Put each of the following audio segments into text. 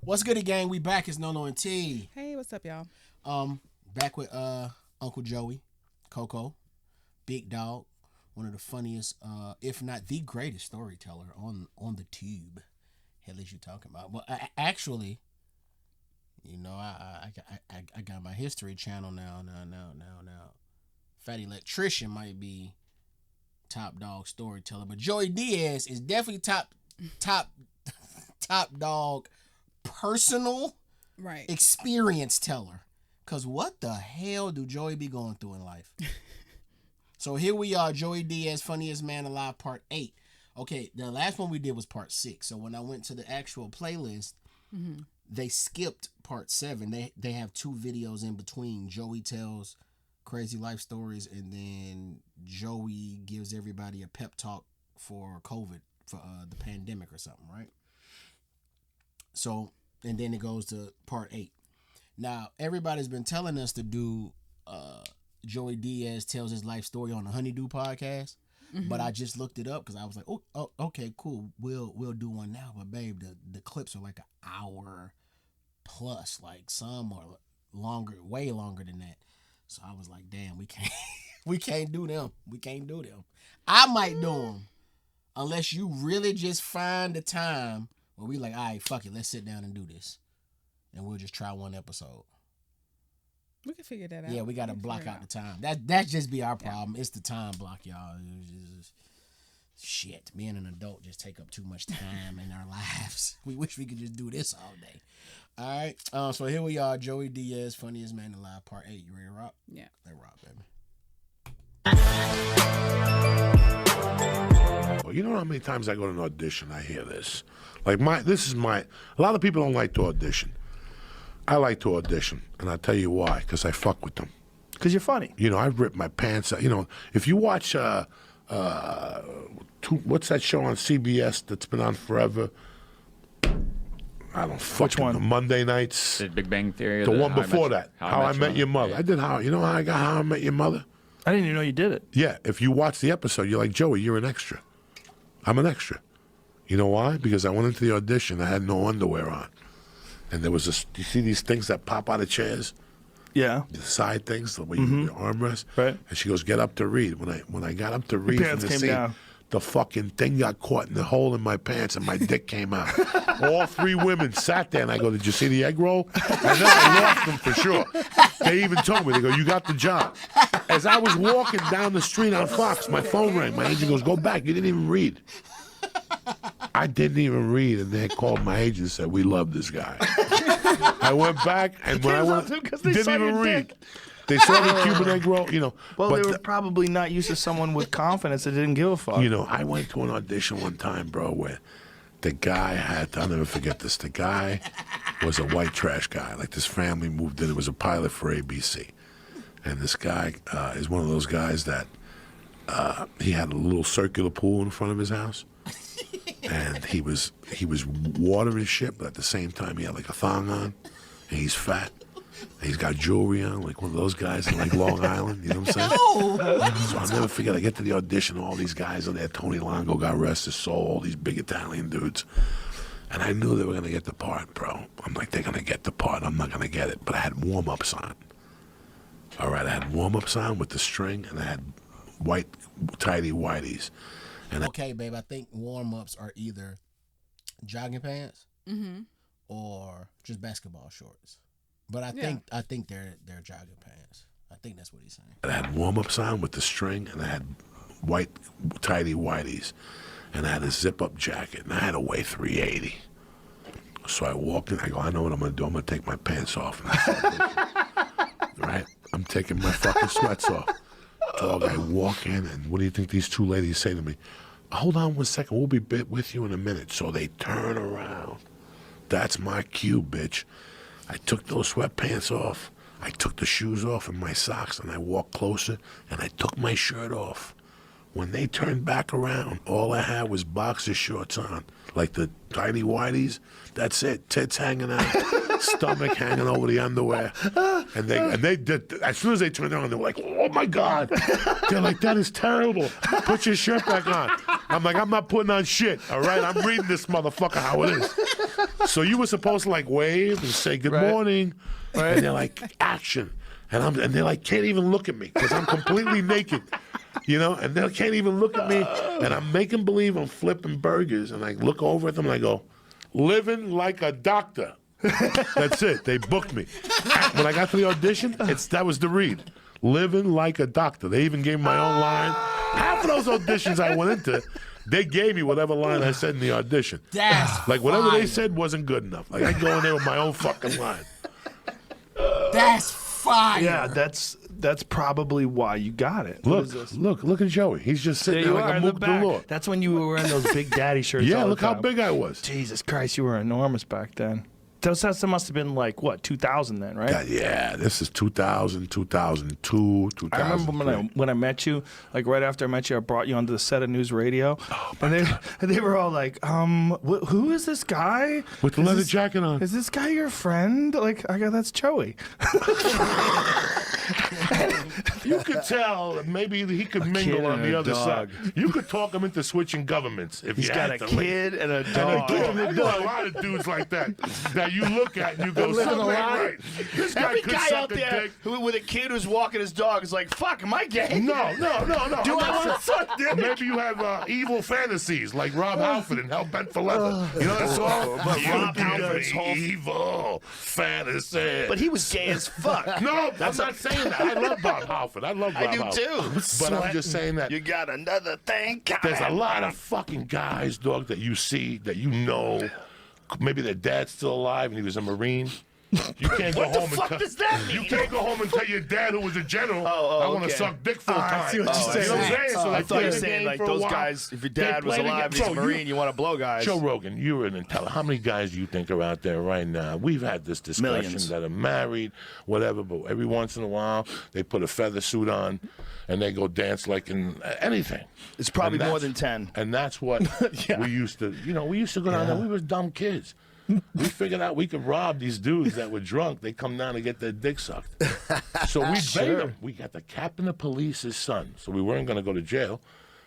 What's good, gang? We back. It's Nolo and T. Hey, what's up, y'all? Back with Uncle Joey, Coco, Big Dog, one of the funniest, if not the greatest storyteller on the tube. Hell is you talking about? Well, actually, you know, I got my History Channel now. Fat Electrician might be top dog storyteller, but Joey Diaz is definitely top dog personal experience teller. Cause what the hell do Joey be going through in life? So here we are, Joey Diaz, Funniest Man Alive, Part 8. Okay, the last one we did was Part 6. So when I went to the actual playlist, they skipped Part 7. They have 2 videos in between. Joey tells crazy life stories, and then Joey gives everybody a pep talk for COVID, for the pandemic or something, right? So, and then it goes to Part 8. Now, everybody's been telling us to do Joey Diaz tells his life story on the Honeydew podcast, but I just looked it up because I was like, oh, okay, cool. We'll do one now. But babe, the clips are like an hour plus, like some are longer, way longer than that. So I was like, damn, we can't do them. We can't do them. I might do them unless you really just find the time where we like, all right, fuck it, let's sit down and do this. And we'll just try one episode. We can figure that out. Yeah, we got to block out the time. That just be our problem. Yeah. It's the time block, y'all. Shit, being an adult just take up too much time in our lives. We wish we could just do this all day. All right, so here we are, Joey Diaz, Funniest Man Alive, Part 8. You ready to rock? Yeah. Let's rock, baby. Well, you know how many times I go to an audition, I hear this. Like a lot of people don't like to audition. I like to audition, and I'll tell you why, because I fuck with them. Because you're funny. You know, I've ripped my pants out. You know, if you watch, what's that show on CBS that's been on forever? I don't fucking know. Monday nights. The Big Bang Theory? The one before that. How I Met Your Mother. Yeah. I did you know how I got How I Met Your Mother? I didn't even know you did it. Yeah, if you watch the episode, you're like, Joey, you're an extra. I'm an extra. You know why? Because I went into the audition, I had no underwear on. And there was you see these things that pop out of chairs? Yeah. The side things, the way you armrest. Right. And she goes, get up to read. When I got up to read from the came scene, down. the fucking thing got caught in the hole in my pants and my dick came out. All 3 women sat there and I go, did you see the egg roll? And then I lost them for sure. They even told me, they go, you got the job. As I was walking down the street on Fox, my phone rang. My agent goes, go back. You didn't even read. I didn't even read, and they called my agent and said, we love this guy. I went back, and when I went, didn't even read. They saw the Cuban egg roll, you know. Well, they were probably not used to someone with confidence that didn't give a fuck. You know, I went to an audition one time, bro, where the guy I'll never forget this. The guy was a white trash guy. Like, this family moved in. It was a pilot for ABC. And this guy is one of those guys that he had a little circular pool in front of his house. And he was watering shit, but at the same time he had like a thong on, and he's fat, and he's got jewelry on, like one of those guys in like Long Island. You know what I'm saying? So I'll never forget. I get to the audition, all these guys are there. Tony Longo, God rest his soul, all these big Italian dudes, and I knew they were gonna get the part, bro. I'm like, they're gonna get the part. I'm not gonna get it, but I had warm-ups on. All right, I had warm-ups on with the string, and I had white tidy whities. Okay, babe, I think warm-ups are either jogging pants or just basketball shorts. But I think they're jogging pants. I think that's what he's saying. I had warm-ups on with the string, and I had white tidy whities, and I had a zip-up jacket, and I had to weigh 380. So I walked in, I go, I know what I'm going to do. I'm going to take my pants off. Right? I'm taking my fucking sweats off. Dog, I walk in, and what do you think these 2 ladies say to me? Hold on 1 second, we'll be with you in a minute. So they turn around. That's my cue, bitch. I took those sweatpants off. I took the shoes off and my socks, and I walked closer, and I took my shirt off. When they turned back around, all I had was boxer shorts on, like the tidy whities. That's it. Tits hanging out, stomach hanging over the underwear. And they did. As soon as they turned around, they were like, "Oh my God!" They're like, "That is terrible. Put your shirt back on." I'm like, "I'm not putting on shit. All right, I'm reading this motherfucker how it is." So you were supposed to like wave and say good morning, and they're like action, and they're like can't even look at me because I'm completely naked, you know, and they can't even look at me, and I'm making believe I'm flipping burgers, and I look over at them and I go, living like a doctor. That's it. They booked me. When I got to the audition, that was the read. Living like a doctor. They even gave me my own line. Half of those auditions I went into, they gave me whatever line I said in the audition. That's like whatever fire. they said wasn't good enough. Like I go in there with my own fucking line. That's fire. Yeah, that's probably why you got it. What is this? Look at Joey. He's just sitting There there you like are a in the mook back. galore. That's when you were wearing those big daddy shirts. Yeah, all the look how time. big I was. Jesus Christ, you were enormous back then. That must have been like, what, 2000 then, right? God, yeah, this is 2000, 2002, 2003. I remember when I met you, like right after I met you, I brought you onto the set of News Radio. And they were all like, who is this guy? With the leather jacket on. Is this guy your friend? Like, I go, that's Joey. You could tell that maybe he could mingle on and the a other dog. side. You could talk him into switching governments if He's you got had a to. kid and a And dog. I know a lot of dudes like that you look at and you go, Living something a ain't lie. right. This guy Every could guy suck out a there dick. with a kid who's walking his dog is like, fuck, am I gay? No. Do I'm I not want to sure. suck dick? Maybe you have evil fantasies like Rob Halford in Hell Bent for Leather. You know that song? But You Rob do Halford's the whole- evil fantasy. But he was gay as fuck. No, I'm not saying that. I love Rob Halford. I love Rob I do Halford. too. But I'm just saying that You got another thing coming. there's a lot of fucking guys, dog, that you see, that you know. Maybe their dad's still alive and he was a Marine. You can't go What the home fuck and does that mean? You can't go home and tell your dad who was a general, I want to okay. suck dick full time. I see what you're You know what I'm saying. saying? So I they thought play you were the saying game like for a those while. guys, if your They dad was play the alive, game. he's a Bro, Marine, you want to blow guys. Joe Rogan, you're an intelligent. How many guys do you think are out there right now? We've had this discussion Millions. that are married, whatever, but every once in a while they put a feather suit on and they go dance like in anything. It's probably And more that's- than 10. And that's what we used to, we used to go down there. We were dumb kids. We figured out we could rob these dudes that were drunk. They come down to get their dick sucked. So we bait them. We got the captain of police's son. So we weren't going to go to jail.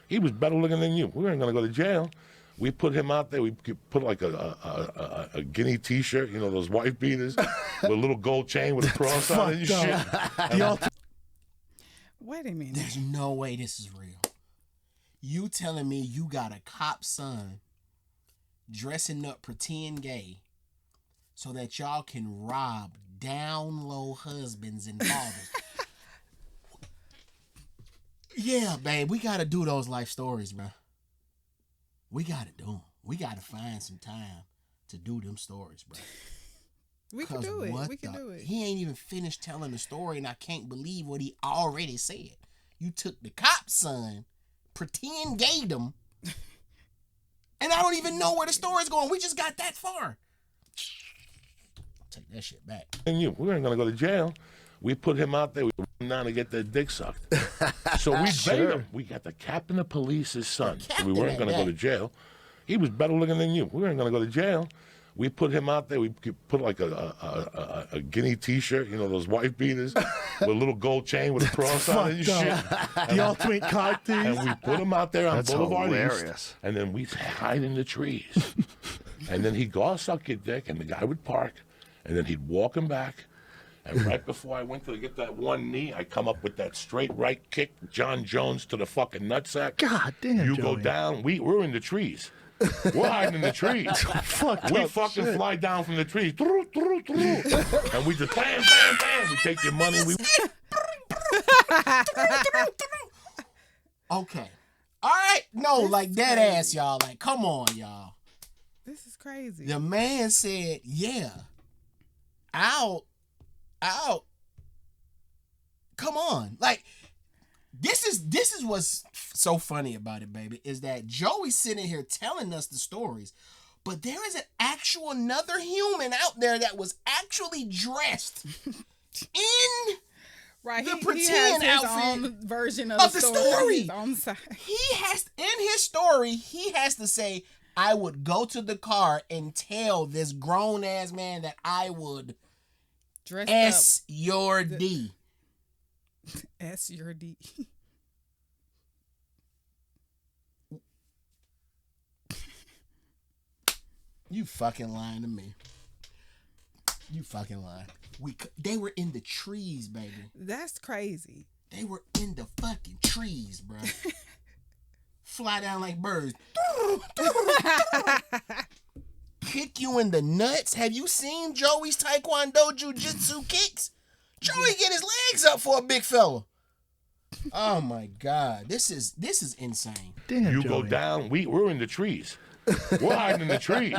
He was better looking than you. We weren't going to go to jail. We put him out there. We put like a guinea T-shirt, those wife beaters with a little gold chain with a cross on it and shit. Wait a minute. There's no way this is real. You telling me you got a cop son dressing up pretend gay so that y'all can rob down low husbands and fathers. Yeah, babe, we gotta do those life stories, bro. We gotta do them. We gotta find some time to do them stories, bro. We can do it. We can do it. He ain't even finished telling the story, and I can't believe what he already said. You took the cop's son, pretend gayed him, and I don't even know where the story's going. We just got that far. Take that shit back. And we weren't going to go to jail. We put him out there. We put him down to get their dick sucked. So we bait him. We got the captain of police's son. So we weren't going to go to jail. He was better looking than you. We weren't going to go to jail. We put him out there. We put like a guinea T-shirt, those wife beaters with a little gold chain with a cross on it and shit. The ultimate cock tease. And we put him out there on That's Boulevard hilarious. East. And then we hide in the trees. And then he'd go, I'll suck your dick. And the guy would park. And then he'd walk him back. And right before I went to get that one knee, I come up with that straight right kick, John Jones to the fucking nutsack. God damn, You go Joey. down. We're in the trees. We're hiding in the trees. We fucking fly down from the trees. And we just bam, bam, bam. We take your money. Okay. All right. No, like dead ass, y'all. Like, come on, y'all. This is crazy. The man said, yeah. Out. Come on. Like, this is what's so funny about it, baby, is that Joey's sitting here telling us the stories, but there is an actual another human out there that was actually dressed in right. the He pretend has his outfit own version of the story. story. His own side. He has, in his story, he has to say, I would go to the car and tell this grown ass man that I would Dressed S your D. up. S your D. You fucking lying to me. You fucking lying. They were in the trees, baby. That's crazy. They were in the fucking trees, bro. Fly down like birds. Kick you in the nuts. Have you seen Joey's Taekwondo Jiu-Jitsu kicks? Joey get his legs up for a big fella. Oh my God, this is insane. Damn, You Joey. go down. We're in the trees. We're hiding in the trees.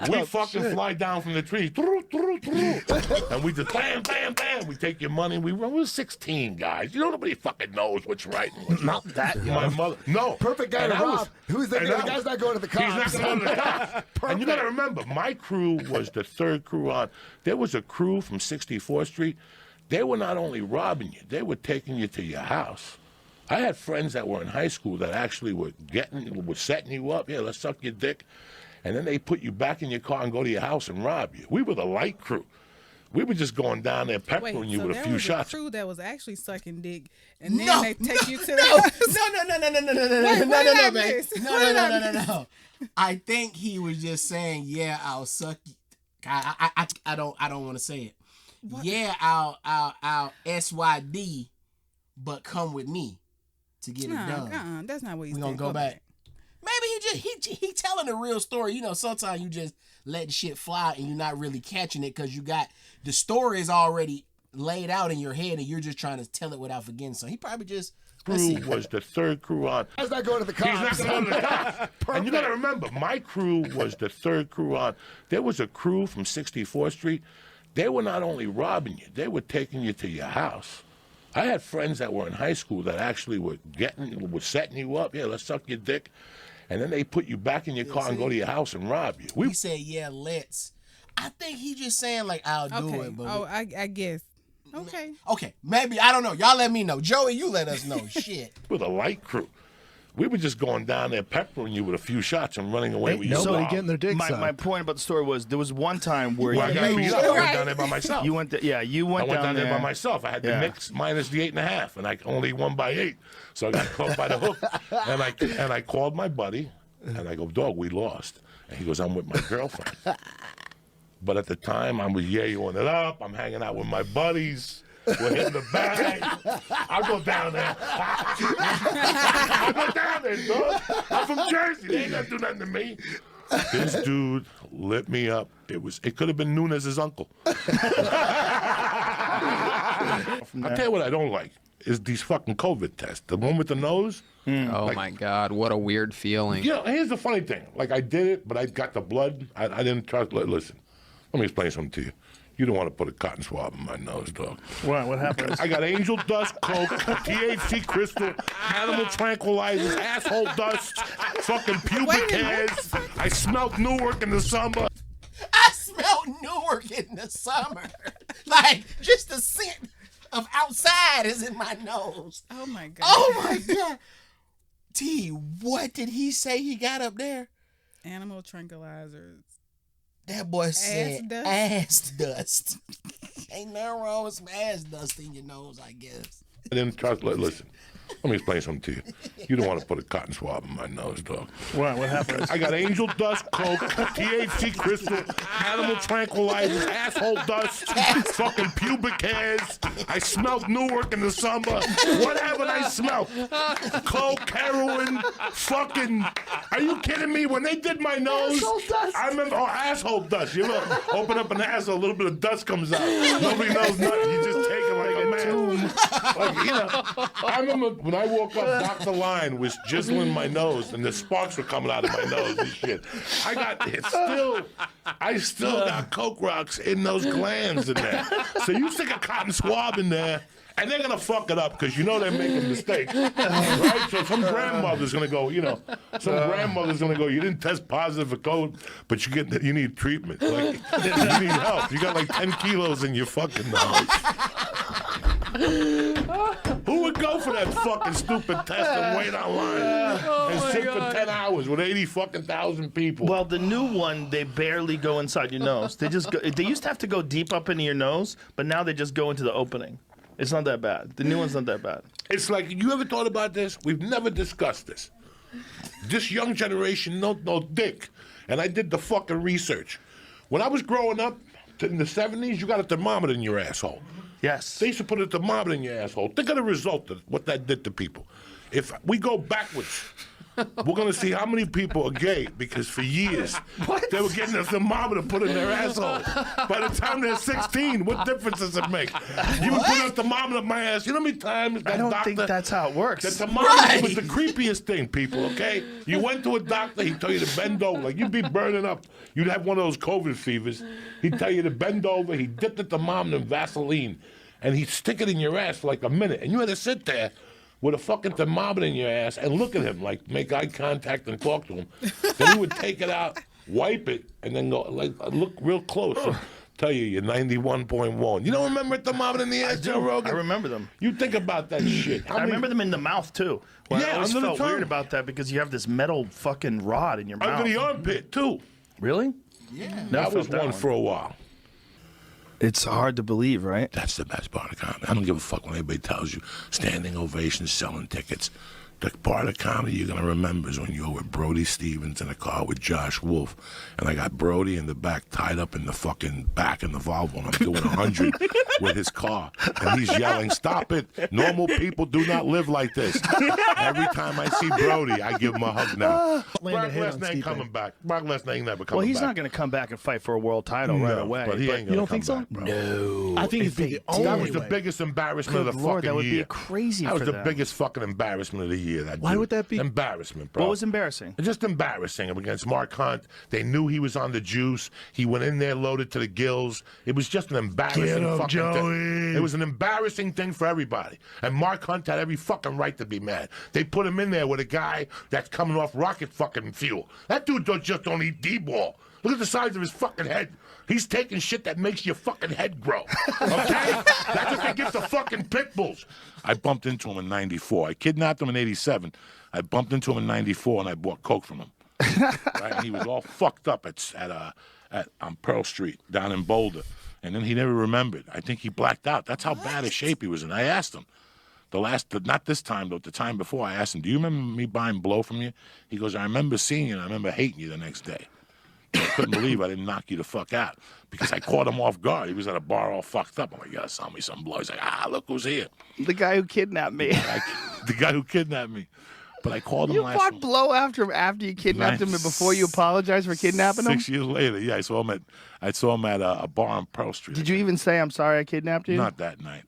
We fucking fly down from the trees. And we just bam, bam, bam. We take your money. We run. We're 16 guys. You know, nobody fucking knows what's right and what's Not that young. My mother. No. Perfect guy And to I rob. Who's the and I guy's was- not going to the cops? He's not going to the cops. And you got to remember, my crew was the third crew on. There was a crew from 64th Street. They were not only robbing you, they were taking you to your house. I had friends that were in high school that actually were setting you up. Yeah, let's suck your dick. And then they put you back in your car and go to your house and rob you. We were the light crew. We were just going down there peppering Wait, you so with a there few was shots. a crew that was actually sucking dick, and then No, they take you to the No, house. no, babe. missed? No. I think he was just saying, yeah, I'll suck you. I don't want to say it. What? Yeah, I'll SYD, but come with me to get it done. That's not what he's We saying. gonna go back. Maybe he telling a real story. You know, sometimes you just let the shit fly and you're not really catching it because you got the story is already laid out in your head and you're just trying to tell it without forgetting. So he probably just Crew was the third crew on. He's not going to the cops. He's not going to the cops. And you got to remember, my crew was the third crew on. There was a crew from 64th Street. They were not only robbing you, they were taking you to your house. I had friends that were in high school that actually were setting you up. Yeah, let's suck your dick. And then they put you back in your car and go to your house and rob you. He said, yeah, let's. I think he just saying like, I'll do Okay. it. But I guess. Okay. okay, maybe, I don't know. Y'all let me know. Joey, you let us know. Shit. With a light crew. We were just going down there peppering you with a few shots and running away with you. Nobody So, getting their dicks My sucked. point about the story was there was one time where well, I got beat up. I went down there by myself. you went I went down there by myself. I had the Yeah. Knicks minus the 8.5, and I only won by 8. So I got caught by the hook. And I called my buddy, and I go, dog, we lost. And he goes, I'm with my girlfriend. But at the time, I was yaying it up. I'm hanging out with my buddies. We're hitting the bag. I'll go down there. I'll go down there, dog. I'm from Jersey. They ain't gonna do nothing to me. This dude lit me up. It could have been Nunez's uncle. I'll tell you what I don't like is these fucking COVID tests. The one with the nose. Oh my God, what a weird feeling. You know, here's the funny thing. Like, I did it, but I got the blood. I didn't trust. Listen, let me explain something to you. You don't want to put a cotton swab in my nose, dog. What happened? I got angel dust, coke, THC crystal, animal tranquilizers, asshole dust, fucking pubic hairs. I smelled Newark in the summer. I smelled Newark in the summer. Like, just the scent of outside is in my nose. Oh my God. Oh my God. T, what did he say he got up there? Animal tranquilizers. That boy said dust? ass dust. Ain't nothing wrong with some ass dust in your nose, I guess. I didn't trust. Listen, let me explain something to you. You don't want to put a cotton swab in my nose, dog. What happened? I got angel dust, coke, THC crystal, animal tranquilizers, asshole dust, fucking pubic hairs. I smelled Newark in the summer. What haven't I smelled? Coke, heroin, fucking. Are you kidding me? When they did my nose, Asshole dust. I remember asshole dust. You look, open up an asshole, a little bit of dust comes out. Nobody knows nothing. You just take it like a man. Like, you know, I remember when I woke up, Dr. Line was jizzling my nose, and the sparks were coming out of my nose and shit. I still got coke rocks in those glands in there. So you stick a cotton swab in there, and they're gonna fuck it up because you know they're making mistakes, right? So some grandmother's gonna go, you didn't test positive for COVID, but you need treatment. Like, you need help. You got like 10 kilos in your fucking nose. Who would go for that fucking stupid test and wait online and sit for 10 hours with 80 fucking thousand people? Well, the new one, they barely go inside your nose. They just go, they used to have to go deep up into your nose, but now they just go into the opening. It's not that bad. The new one's not that bad. It's like, you ever thought about this? We've never discussed this. This young generation, no dick. and I did the fucking research. When I was growing up in the 70s, you got a thermometer in your asshole. Yes. They used to put a thermometer in your asshole. Think of the result of what that did to people. If we go backwards, we're going to see how many people are gay because for years they were getting a thermometer put in their asshole. By the time they're 16, what difference does it make? You would put a thermometer in my ass. You know how many times that I don't doctor... think that's how it works. The thermometer was the creepiest thing, people, okay? You went to a doctor, he'd tell you to bend over. Like, you'd be burning up. You'd have one of those COVID fevers. He'd tell you to bend over. He'd dip the thermometer in Vaseline, and he'd stick it in your ass for like a minute. And you had to sit there with a fucking thermometer in your ass and look at him, like make eye contact and talk to him. Then he would take it out, wipe it, and then go like look real close. And tell you you're 91.1. You don't remember a thermometer in the ass, Joe Rogan? I remember them. You think about that shit. I remember them in the mouth too. Well, Yeah, I always under the felt tongue. weird about that because you have this metal fucking rod in your mouth. Under the armpit too. Really? Yeah. That was one for a while. It's hard to believe, right? That's the best part of comedy. I don't give a fuck when anybody tells you standing ovations, selling tickets. The part of comedy you're going to remember is when you were with Brody Stevens in a car with Josh Wolf. And I got Brody in the back tied up in the fucking back in the Volvo. And I'm doing 100 with his car. And he's yelling, "Stop it. Normal people do not live like this." Every time I see Brody, I give him a hug now. Brock Lesnar ain't coming back. Brock Lesnar ain't never coming back. Well, he's not going to come back and fight for a world title right away. But he ain't gonna you don't come think so? back, bro. No. I think If it'd be they the did- only That was the way. biggest embarrassment of Good the Lord, fucking that would year. be crazy That was for the them. biggest fucking embarrassment of the year. Why would that be? Embarrassment, bro. What was embarrassing? Just embarrassing against Mark Hunt. They knew he was on the juice. He went in there loaded to the gills. It was just an embarrassing Get him, fucking Joey. thing. It was an embarrassing thing for everybody. And Mark Hunt had every fucking right to be mad. They put him in there with a guy that's coming off rocket fucking fuel. That dude just don't eat D-ball. Look at the size of his fucking head. He's taking shit that makes your fucking head grow. Okay? That's what they give to fucking pit bulls. I bumped into him in 94. I kidnapped him in 87. I bumped into him in 94 and I bought coke from him. Right? And he was all fucked up on Pearl Street down in Boulder. And then he never remembered. I think he blacked out. That's how bad a shape he was in. I asked him. Not this time, though, the time before, I asked him, "Do you remember me buying blow from you?" He goes, "I remember seeing you and I remember hating you the next day." I couldn't believe I didn't knock you the fuck out because I caught him off guard. He was at a bar all fucked up. I'm like, "You gotta sell me some blow." He's like, "Look who's here." The guy who kidnapped me. The guy who kidnapped me. But I called him You last bought blow after you kidnapped him and before you apologized for kidnapping him? 6 years later, yeah, I saw him at a bar on Pearl Street. Did you even say, "I'm sorry I kidnapped you"? Not that night.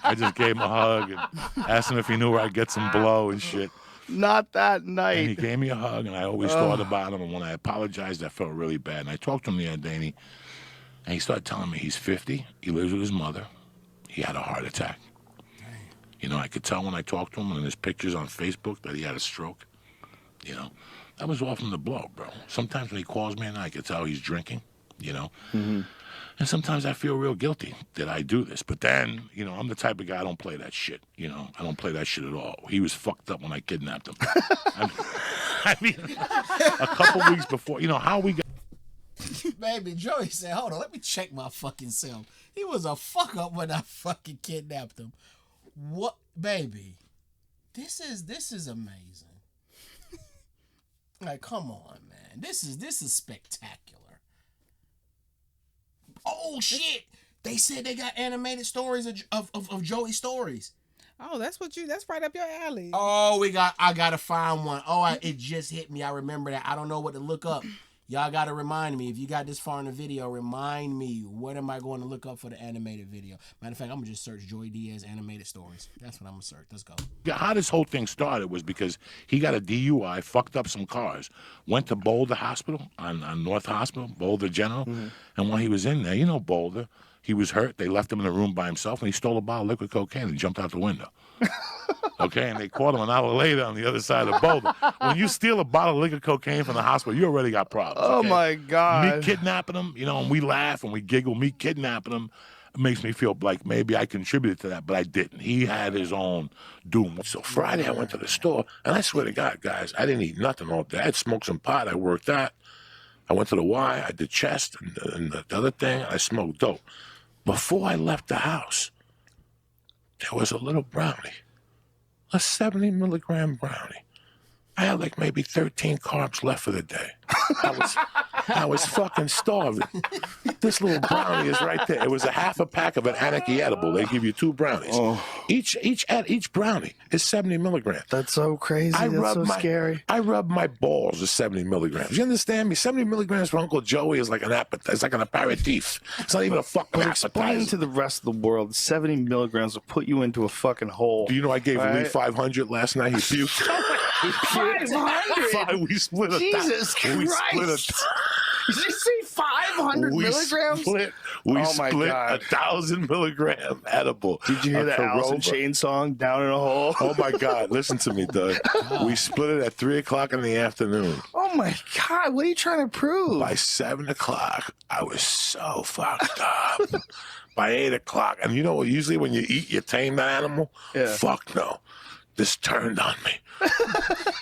I just gave him a hug and asked him if he knew where I'd get some blow and shit. Not that And he night. gave me a hug, and I always thought about him. And when I apologized, I felt really bad. And I talked to him the other day, and he started telling me he's 50. He lives with his mother. He had a heart attack. You know, I could tell when I talked to him and in his pictures on Facebook that he had a stroke. You know, that was all from the blow, bro. Sometimes when he calls me and I could tell he's drinking, you know. Mm-hmm. And sometimes I feel real guilty that I do this. But then, you know, I'm the type of guy, I don't play that shit. You know, I don't play that shit at all. He was fucked up when I kidnapped him. I mean, a couple weeks before, you know, how we got... Baby, Joey said, "Hold on, let me check my fucking self." He was a fuck up when I fucking kidnapped him. What, baby? This is amazing. Like, come on, man. This is spectacular. Oh shit! They said they got animated stories of Joey stories. Oh, that's right up your alley. Oh, I gotta find one. Oh, it just hit me. I remember that. I don't know what to look up. Y'all gotta remind me. If you got this far in the video, remind me. What am I going to look up for the animated video? Matter of fact, I'm gonna just search Joey Diaz animated stories. That's what I'm gonna search. Let's go. How this whole thing started was because he got a DUI, fucked up some cars, went to Boulder Hospital, on North Hospital, Boulder General, and when he was in there, you know Boulder, he was hurt. They left him in a room by himself, and he stole a bottle of liquid cocaine and jumped out the window. Okay, and they caught him an hour later on the other side of Boulder. When you steal a bottle of liquid cocaine from the hospital, you already got problems. Oh, okay? my God. Me kidnapping him, you know, and we laugh and we giggle. Me kidnapping him makes me feel like maybe I contributed to that, but I didn't. He had his own doom. So Friday I went to the store, and I swear to God, guys, I didn't eat nothing all day. I had smoked some pot. I worked out. I went to the Y. I did chest and the other thing. I smoked dope. Before I left the house, there was a little brownie, a 70 milligram brownie, I had like maybe 13 carbs left for the day. I was fucking starving. This little brownie is right there. It was a half a pack of an Anarchy edible. They give you 2 brownies. Oh. Each brownie is 70 milligrams. That's so crazy. That's so scary. I rub my balls with 70 milligrams. You understand me? 70 milligrams for Uncle Joey is like an appetizer. It's like an aperitif. It's not even a fucking appetizer. Explain to the rest of the world, 70 milligrams will put you into a fucking hole. Do you know I gave Lee 500 last night? He puked. 500? We split a Jesus Christ. We split Did you say 500 milligrams? We split 1,000 milligram edible. Did you hear that Alice in Chains song, Down in a Hole? Oh my God, listen to me, Doug. We split it at 3 o'clock in the afternoon. Oh my God, what are you trying to prove? By 7 o'clock, I was so fucked up. By 8 o'clock, and you know, usually when you eat, you tame the animal? Yeah. Fuck no. This turned on me.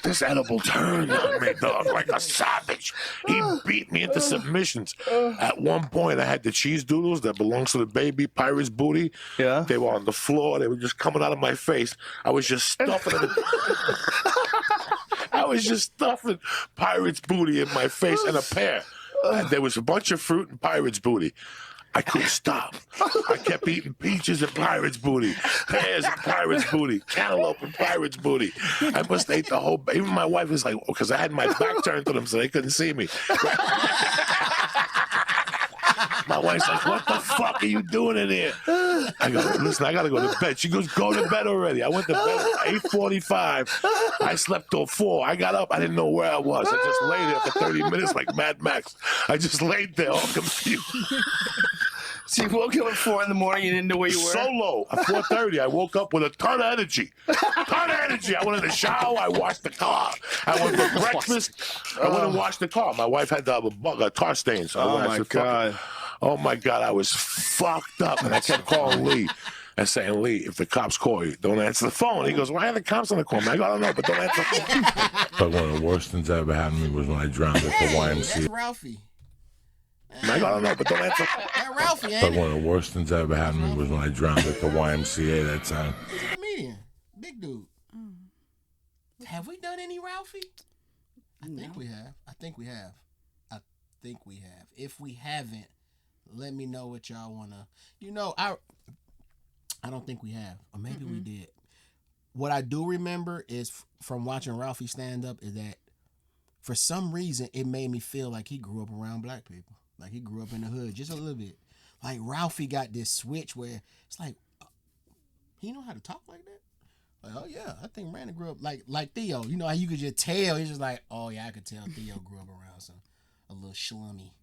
This edible turned on me, dog, like a savage. He beat me into submissions. At one point, I had the cheese doodles that belongs to the baby pirate's booty. Yeah. They were on the floor. They were just coming out of my face. I was just stuffing it. I was just stuffing pirate's booty in my face and a pear. And there was a bunch of fruit and pirate's booty. I couldn't stop. I kept eating peaches and pirate's booty, pears and pirate's booty, cantaloupe and pirate's booty. I must have ate the whole. Even my wife was like, because I had my back turned to them so they couldn't see me. My wife's like, what the fuck are you doing in here? I go, listen, I got to go to bed. She goes, go to bed already. I went to bed at 8:45. I slept till 4. I got up. I didn't know where I was. I just lay there for 30 minutes like Mad Max. I just laid there all confused. So you woke up at 4 in the morning, you didn't know where you were? Solo. At 4:30, I woke up with a ton of energy. I went in the shower. I washed the car. I went for breakfast. I went and washed the car. My wife had a tar stain. So Oh, my God. Oh, my God. I was fucked up. And I kept calling Lee and saying, Lee, if the cops call you, don't answer the phone. He goes, why are the cops on the call? I go, I don't know, but don't answer the phone. But one of the worst things that ever happened to me was when I drowned at the YMCA. That's Ralphie. I go, I don't know, but don't answer. That Ralphie, ain't But it? one of the worst things that ever happened to me was when I drowned at the YMCA that time. He's a comedian. Big dude. Have we done any Ralphie? I think we have. I think we have. If we haven't, let me know what y'all wanna. I don't think we have, or maybe we did. What I do remember is from watching Ralphie stand up is that for some reason it made me feel like he grew up around black people, like he grew up in the hood just a little bit. Like Ralphie got this switch where it's like he know how to talk like that. Like, oh yeah, I think Randy grew up like Theo. You know how you could just tell. He's just like, oh yeah, I could tell Theo grew up around a little slummy.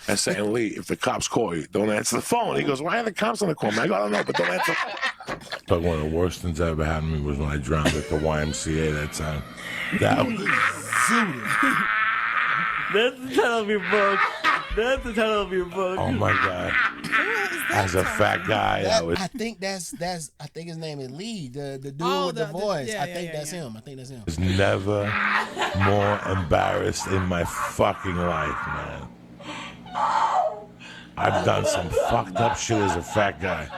And saying, Lee, if the cops call you, don't answer the phone. He goes, why are the cops on the call? I go, I don't know, but don't answer. But one of the worst things that ever happened to me was when I drowned at the YMCA that time. That was That's the title of your book. That's the title of your book. Oh my God. As a fat guy, I think that's I think his name is Lee, the dude with the voice. I think that's him. was never more embarrassed in my fucking life, man. I've done some fucked up shit as a fat guy.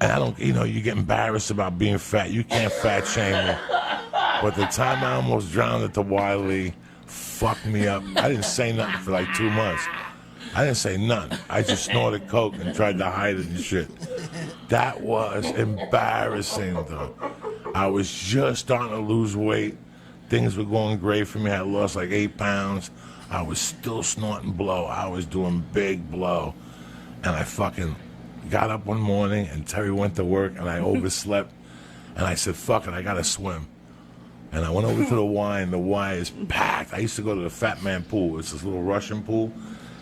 And I don't, you get embarrassed about being fat. You can't fat shame me. But the time I almost drowned at the Wiley fucked me up. I didn't say nothing for like 2 months. I didn't say nothing. I just snorted coke and tried to hide it and shit. That was embarrassing, though. I was just starting to lose weight. Things were going great for me. I lost like 8 pounds. I was still snorting blow. I was doing big blow. And I fucking got up one morning and Terry went to work and I overslept. And I said, fuck it, I gotta swim. And I went over to the Y and the Y is packed. I used to go to the Fat Man pool. It's this little Russian pool.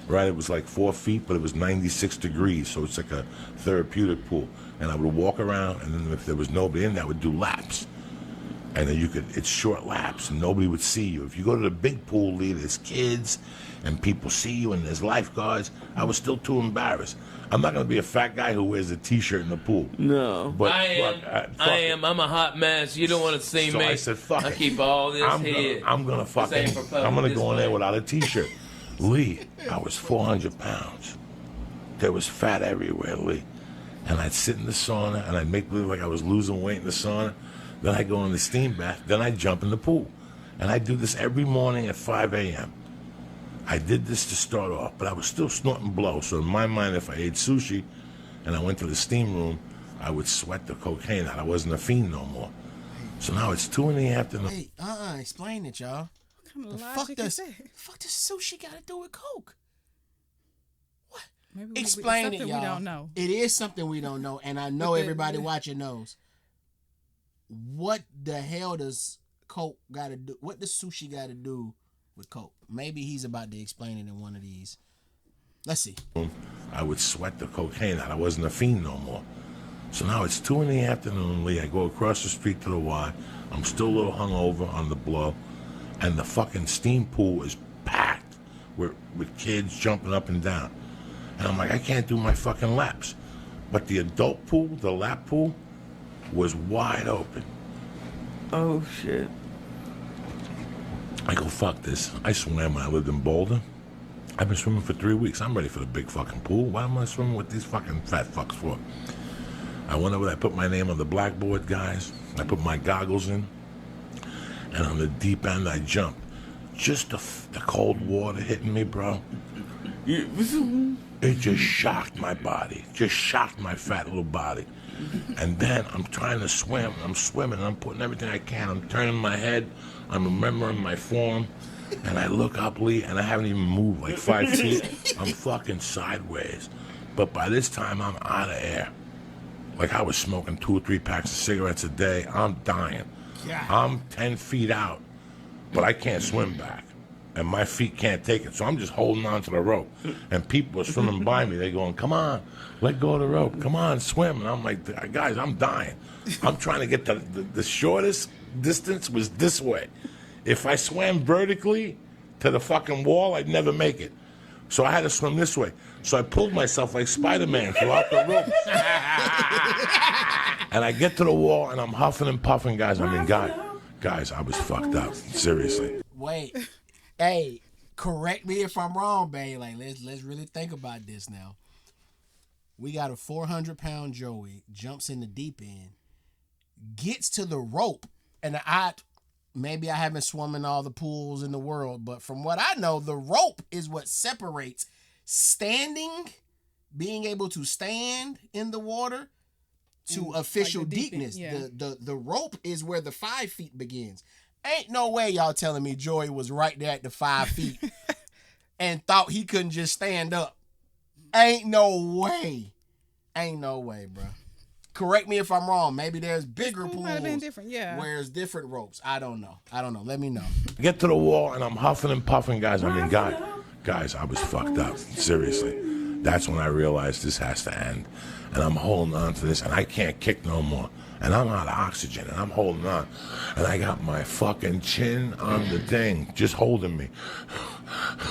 Right, it was like 4 feet, but it was 96 degrees, so it's like a therapeutic pool. And I would walk around, and then if there was nobody in there, I would do laps. And then it's short laps, and nobody would see you. If you go to the big pool, Lee, there's kids, and people see you, and there's lifeguards. I was still too embarrassed. I'm not going to be a fat guy who wears a T-shirt in the pool. No. But I am. I'm a hot mess. You don't want to see so me. I said, fuck it. I keep all this here. I'm going to go in there without a T-shirt. Lee, I was 400 pounds. There was fat everywhere, Lee. And I'd sit in the sauna, and I'd make believe like I was losing weight in the sauna. Then I'd go in the steam bath. Then I'd jump in the pool. And I do this every morning at 5 a.m. I did this to start off, but I was still snorting blow. So in my mind, if I ate sushi and I went to the steam room, I would sweat the cocaine out. I wasn't a fiend no more. So now it's 2 in the afternoon. Hey, explain it, y'all. What kind of The logic is that? fuck does sushi got to do with coke? What? Maybe Explain it, something y'all. we don't know. It is something we don't know, and I know everybody watching knows. What the hell does coke got to do? What does sushi got to do with coke? Maybe he's about to explain it in one of these. Let's see. I would sweat the cocaine out. I wasn't a fiend no more. So now it's 2 in the afternoon, Lee. I go across the street to the Y. I'm still a little hungover on the blow. And the fucking steam pool is packed with kids jumping up and down. And I'm like, I can't do my fucking laps. But the adult pool, the lap pool, was wide open. Oh, shit. I go, fuck this. I swam when I lived in Boulder. I've been swimming for 3 weeks. I'm ready for the big fucking pool. Why am I swimming with these fucking fat fucks for? I went over there, I put my name on the blackboard, guys. I put my goggles in. And on the deep end, I jumped. Just the cold water hitting me, bro. It just shocked my body. Just shocked my fat little body. And then I'm trying to swim. I'm swimming. I'm putting everything I can. I'm turning my head. I'm remembering my form. And I look up, Lee, and I haven't even moved like 5 feet. I'm fucking sideways. But by this time, I'm out of air. Like I was smoking 2 or 3 packs of cigarettes a day. I'm dying. Yeah. I'm 10 feet out, but I can't swim back. And my feet can't take it. So I'm just holding on to the rope. And people are swimming by me. They're going, come on, let go of the rope. Come on, swim. And I'm like, guys, I'm dying. I'm trying to get the shortest distance was this way. If I swam vertically to the fucking wall, I'd never make it. So I had to swim this way. So I pulled myself like Spider-Man throughout the rope. And I get to the wall, and I'm huffing and puffing, guys. I mean, guys, I was fucked up. Seriously. Wait. Hey, correct me if I'm wrong, babe. Like, let's really think about this now. We got a 400-pound Joey, jumps in the deep end, gets to the rope, and maybe I haven't swum in all the pools in the world, but from what I know, the rope is what separates being able to stand in the water to official like the deep deepness. end, yeah. The rope is where the 5 feet begins. Ain't no way y'all telling me Joey was right there at the 5 feet and thought he couldn't just stand up. Ain't no way. Ain't no way, bro. Correct me if I'm wrong. Maybe there's bigger Pool pools might have been different, yeah. where there's different ropes. I don't know. Let me know. I get to the wall, and I'm huffing and puffing, guys. I mean, guys, I was fucked up. Seriously. That's when I realized this has to end. And I'm holding on to this, and I can't kick no more. And I'm out of oxygen, and I'm holding on. And I got my fucking chin on the thing, just holding me.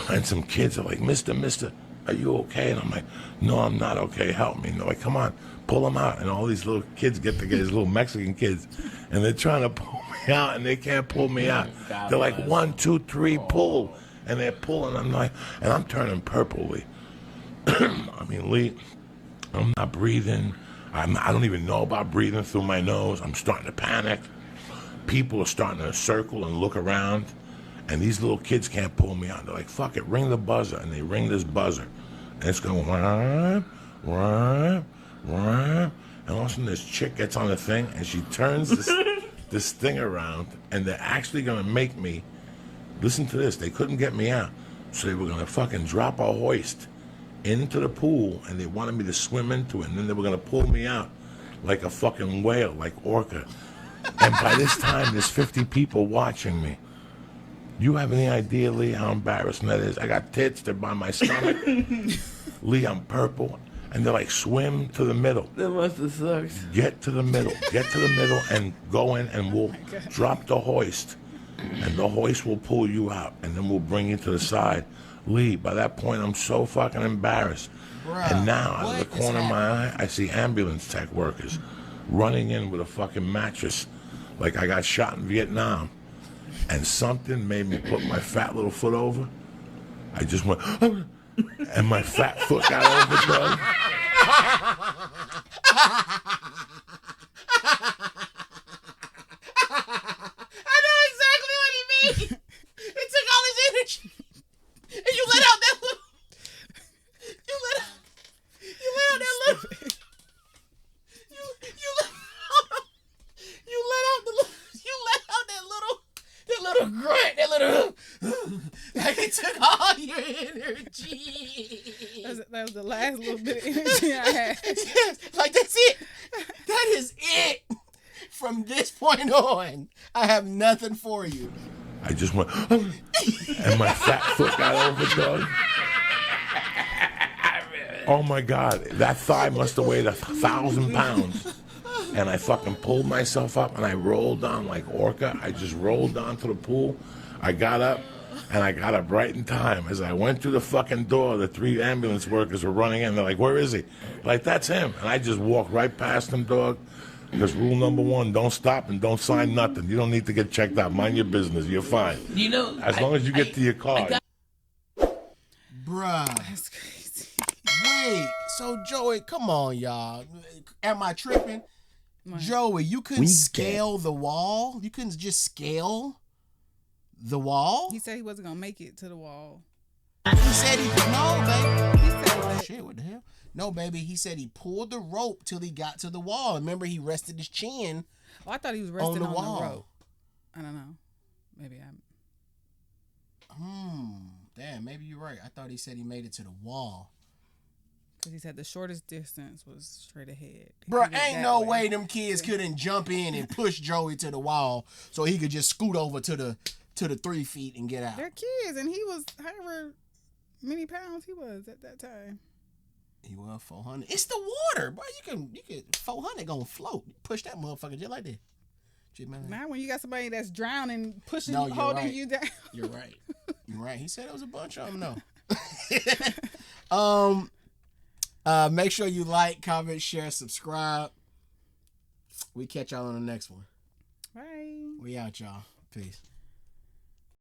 And some kids are like, Mister, are you okay? And I'm like, no, I'm not okay. Help me. And they're like, come on, pull him out. And all these little kids get together, these little Mexican kids, and they're trying to pull me out, and they can't pull me out. They're like, 1, 2, 3, pull. And they're pulling. I'm like, and I'm turning purple, Lee. I mean, Lee, I'm not breathing. I don't even know about breathing through my nose. I'm starting to panic. People are starting to circle and look around. And these little kids can't pull me out. They're like, fuck it, ring the buzzer. And they ring this buzzer. And it's going, wah, wah, wah. And all of a sudden this chick gets on the thing and she turns this thing around. And they're actually going to make me, listen to this, they couldn't get me out. So they were going to fucking drop a hoist into the pool, and they wanted me to swim into it, and then they were going to pull me out like a fucking whale, like orca. And by this time, there's 50 people watching me. You have any idea, Lee, how embarrassing that is? I got tits, they're by my stomach. Lee, I'm purple. And they're like, swim to the middle. That must have sucked. Get to the middle, and go in, and we'll drop the hoist. And the hoist will pull you out, and then we'll bring you to the side. Lee, by that point, I'm so fucking embarrassed. Bruh, and now, out of the what is corner of my eye, I see ambulance tech workers running in with a fucking mattress like I got shot in Vietnam. And something made me put my fat little foot over. I just went, and my fat foot got over, dog. I know exactly what he means. It took all your energy. That was the last little bit of energy I had. Yes, like that's it. That is it. From this point on, I have nothing for you. I just went, and my fat foot got over, dog. Oh my God, that thigh must have weighed 1,000 pounds. And I fucking pulled myself up and I rolled down like Orca. I just rolled down to the pool. I got up and I got up right in time. As I went through the fucking door, the 3 ambulance workers were running in. They're like, where is he? Like, that's him. And I just walked right past him, dog. Because rule number 1, don't stop and don't sign nothing. You don't need to get checked out. Mind your business. You're fine. You know, As long as you get to your car. Bruh. That's crazy. Wait. So, Joey, come on, y'all. Am I tripping? Joey, you couldn't scale the wall? You couldn't just scale the wall? He said he wasn't gonna make it to the wall. He said he no, baby. He said that. Shit, what the hell? No, baby. He said he pulled the rope till he got to the wall. Remember, he rested his chin. Oh, I thought he was resting on the wall. rope. I don't know. Maybe I'm. Damn, maybe you're right. I thought he said he made it to the wall. Because he said the shortest distance was straight ahead. Bro, ain't no way them kids couldn't jump in and push Joey to the wall so he could just scoot over to the 3 feet and get out. They're kids, and he was however many pounds he was at that time. He was 400. It's the water, bro. You can 400 gonna float. Push that motherfucker just like that. Now when you got somebody that's drowning, pushing, No, you're holding right. you down. You're right. You're right. He said it was a bunch of them, though. Make sure you like, comment, share, subscribe. We catch y'all on the next one. Bye. We out, y'all. Peace.